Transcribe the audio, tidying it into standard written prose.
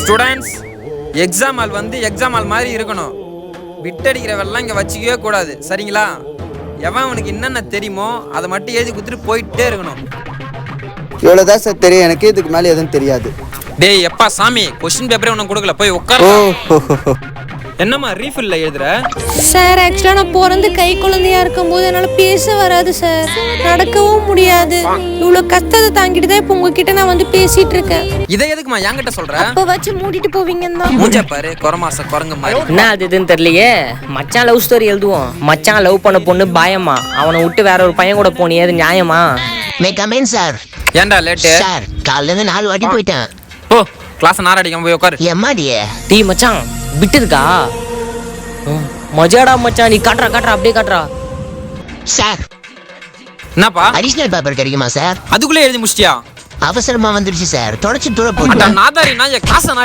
Students, exam hall வந்து exam hall மாதிரி இருக்கணும். விட்டடிக்கிறவெல்லாம் இங்கே வச்சுக்கவே கூடாது, சரிங்களா? எவன் அவனுக்கு என்னென்ன தெரியுமோ அதை மட்டும் எழுதி கொடுத்துட்டு போயிட்டே இருக்கணும். இவ்வளோதான் சார் தெரியும், எனக்கு இதுக்கு மேலே எதுவும் தெரியாது. டேய் எப்பா சாமி, கொஸ்டின் பேப்பரே உனக்கு கொடுக்கல, போய் உட்கார. என்னம்மா ரீஃபில்ல எழுதுற? சார் ஆக்சுவலாக நான் பிறந்து கை குழந்தையா இருக்கும்போது என்னால் பேச வராது சார், நடக்கவும் முடியாது. இவ்வளோ கஷ்டத்தை தாங்கிட்டு தான் இப்போ உங்ககிட்ட நான் வந்து பேசிட்டு இருக்கேன். இதை எதுக்குமா என்கிட்ட சொல்ற? இப்போ வச்சு மூடிட்டு போவீங்கன்னு தான். மூஞ்ச பாரு, கொரமாச குரங்கு மாதிரி. என்ன அது இதுன்னு தெரியலையே. மச்சான் லவ் ஸ்டோரி எழுதுவோம். மச்சான் லவ் பண்ண பொண்ணு பயமா, அவனை விட்டு வேற ஒரு பையன் கூட போனியே, அது நியாயமா? சார் ஏன்டா லேட்டு? சார் காலைல இருந்து 4 வாட்டி போயிட்டேன். ஓ, கிளாஸ் நாரடிக்காம போய் உட்காரு. எம்மாடியே டீ மச்சான் விட்டு இருக்கா? மஜாடா மச்சான், நீ காட்டுறா அப்படியே காட்டுறா. சார் என்னப்பா? அடிஷனல் பேப்பர் கிடைக்குமா சார்? அதுக்குள்ளே எழுதி முடிச்சிட்டியா? அவசரமா வந்துருச்சு சார், தொடச்சு தூர போட்டு. நாதாரி நான் கிளாஸ்